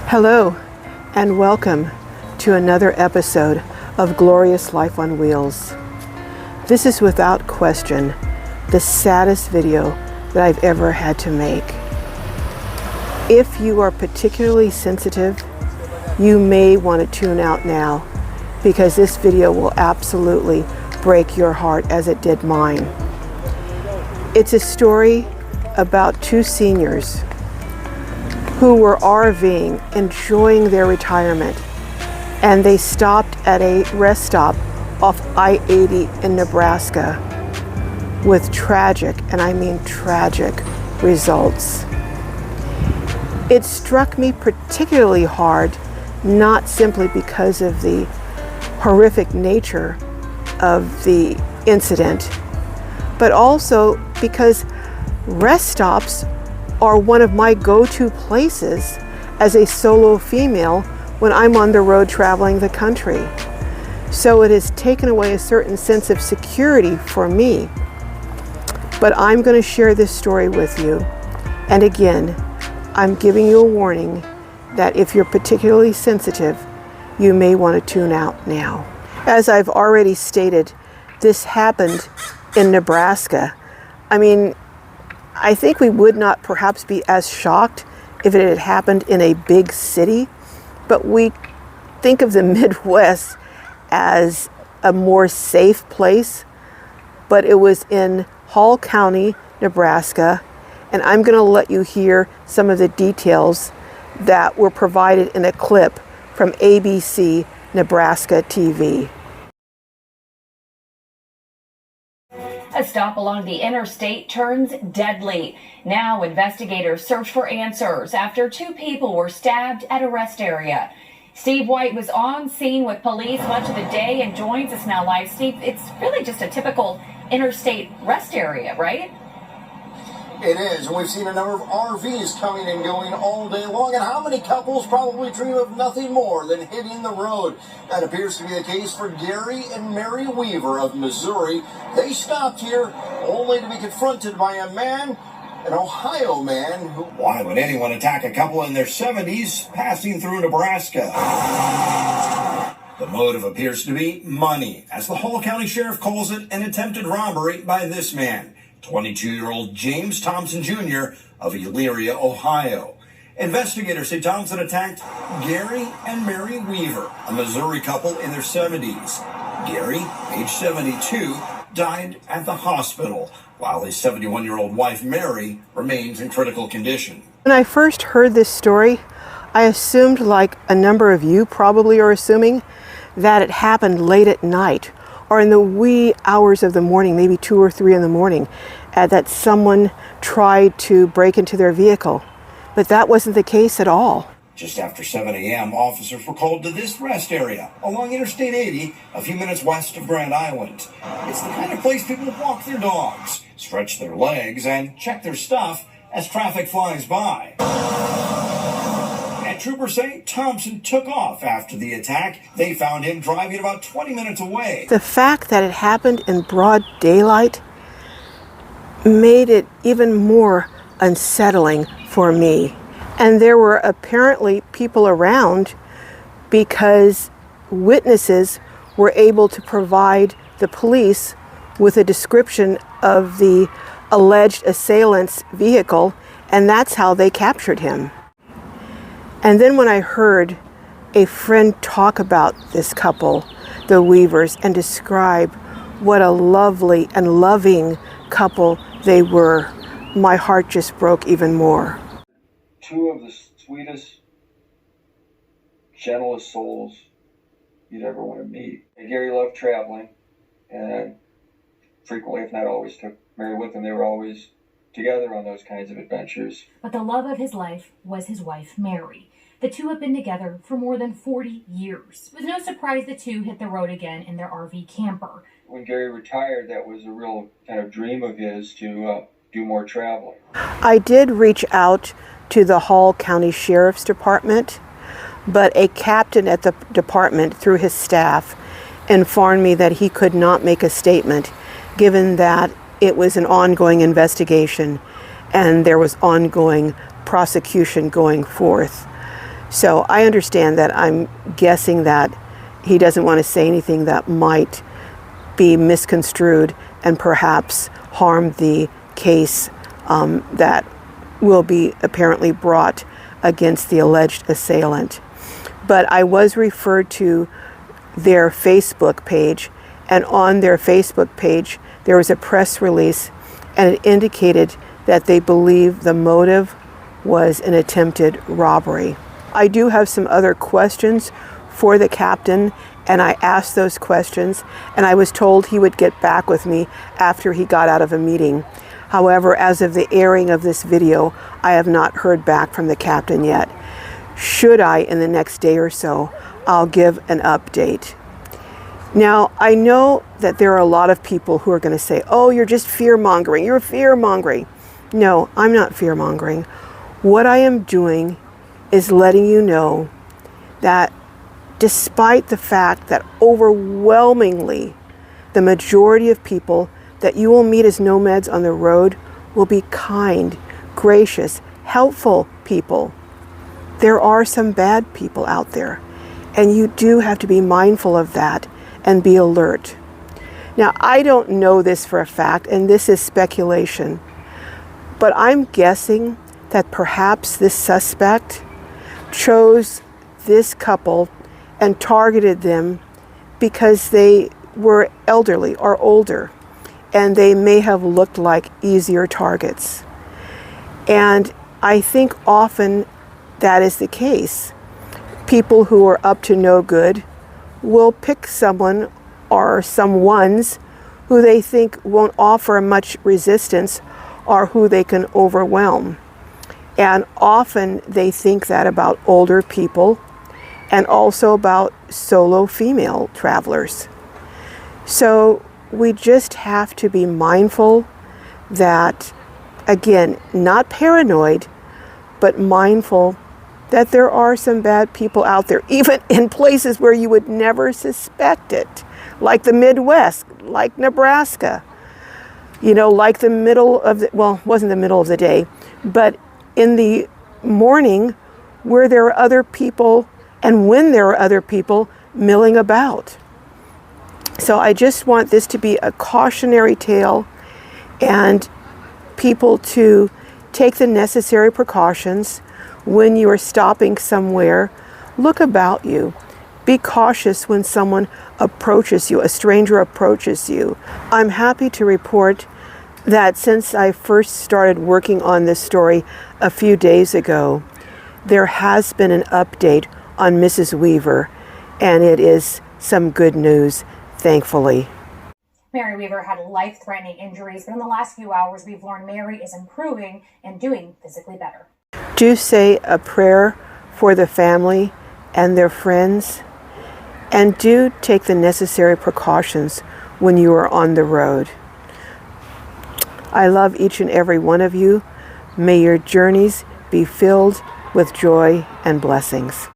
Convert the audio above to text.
Hello, and welcome to another episode of Glorious Life on Wheels. This is without question the saddest video that I've ever had to make. If you are particularly sensitive, you may want to tune out now because this video will absolutely break your heart as it did mine. It's a story about two seniors who were RVing, enjoying their retirement, and they stopped at a rest stop off I-80 in Nebraska with tragic, and I mean tragic, results. It struck me particularly hard, not simply because of the horrific nature of the incident, but also because rest stops are one of my go-to places as a solo female when I'm on the road traveling the country. So it has taken away a certain sense of security for me. But I'm going to share this story with you. And again, I'm giving you a warning that if you're particularly sensitive, you may want to tune out now. As I've already stated, this happened in Nebraska. I think we would not perhaps be as shocked if it had happened in a big city, but we think of the Midwest as a more safe place. But it was in Hall County, Nebraska, and I'm going to let you hear some of the details that were provided in a clip from ABC Nebraska TV. A stop along the interstate turns deadly. Now investigators search for answers after two people were stabbed at a rest area. Steve White was on scene with police much of the day and joins us now live. Steve, it's really just a typical interstate rest area, right? It is, and we've seen a number of RVs coming and going all day long, and how many couples probably dream of nothing more than hitting the road? That appears to be the case for Gary and Mary Weaver of Missouri. They stopped here only to be confronted by a man, an Ohio man, who... Why would anyone attack a couple in their 70s passing through Nebraska? The motive appears to be money, as the Hall County Sheriff calls it, an attempted robbery by this man, 22-year-old James Thompson Jr. of Elyria, Ohio. Investigators say Thompson attacked Gary and Mary Weaver, a Missouri couple in their 70s. Gary, age 72, died at the hospital, while his 71-year-old wife, Mary, remains in critical condition. When I first heard this story, I assumed, like a number of you probably are assuming, that it happened late at night or in the wee hours of the morning, maybe 2 or 3 in the morning, that someone tried to break into their vehicle. But that wasn't the case at all. Just after 7 a.m., officers were called to this rest area along Interstate 80, a few minutes west of Grand Island. It's the kind of place people walk their dogs, stretch their legs, and check their stuff as traffic flies by. And troopers say Thompson took off after the attack. They found him driving about 20 minutes away. The fact that it happened in broad daylight made it even more unsettling for me. And there were apparently people around because witnesses were able to provide the police with a description of the alleged assailant's vehicle, and that's how they captured him. And then when I heard a friend talk about this couple, the Weavers, and describe what a lovely and loving couple they were, my heart just broke even more. Two of the sweetest, gentlest souls you'd ever want to meet. Gary loved traveling, and frequently, if not always, took Mary with him. They were always together on those kinds of adventures. But the love of his life was his wife, Mary. The two have been together for more than 40 years. It was no surprise the two hit the road again in their RV camper. When Gary retired, that was a real kind of dream of his to do more traveling. I did reach out to the Hall County Sheriff's Department, but a captain at the department, through his staff, informed me that he could not make a statement, given that it was an ongoing investigation and there was ongoing prosecution going forth. So I understand that I'm guessing that he doesn't want to say anything that might be misconstrued and perhaps harm the case that will be apparently brought against the alleged assailant. But I was referred to their Facebook page, and on their Facebook page there was a press release, and it indicated that they believe the motive was an attempted robbery. I do have some other questions for the captain, and I asked those questions, and I was told he would get back with me after he got out of a meeting. However, as of the airing of this video, I have not heard back from the captain yet. Should I, in the next day or so, I'll give an update. Now, I know that there are a lot of people who are going to say, oh, you're just fear-mongering. You're fear-mongering. No, I'm not fear-mongering. What I am doing is letting you know that despite the fact that overwhelmingly the majority of people that you will meet as nomads on the road will be kind, gracious, helpful people, there are some bad people out there, and you do have to be mindful of that and be alert. Now, I don't know this for a fact, and this is speculation, but I'm guessing that perhaps this suspect chose this couple and targeted them because they were elderly or older, and they may have looked like easier targets. And I think often that is the case. People who are up to no good will pick someone or some ones who they think won't offer much resistance or who they can overwhelm. And often they think that about older people and also about solo female travelers. So we just have to be mindful that, again, not paranoid, but mindful that there are some bad people out there, even in places where you would never suspect it, like the Midwest, like Nebraska, you know, like the middle of the, well, it wasn't the middle of the day, but in the morning where there are other people and when there are other people milling about. So I just want this to be a cautionary tale and people to take the necessary precautions when you are stopping somewhere. Look about you. Be cautious when someone approaches you, a stranger approaches you. I'm happy to report that since I first started working on this story a few days ago, there has been an update on Mrs. Weaver, and it is some good news, thankfully. Mary Weaver had life-threatening injuries, but in the last few hours, we've learned Mary is improving and doing physically better. Do say a prayer for the family and their friends, and do take the necessary precautions when you are on the road. I love each and every one of you. May your journeys be filled with joy and blessings.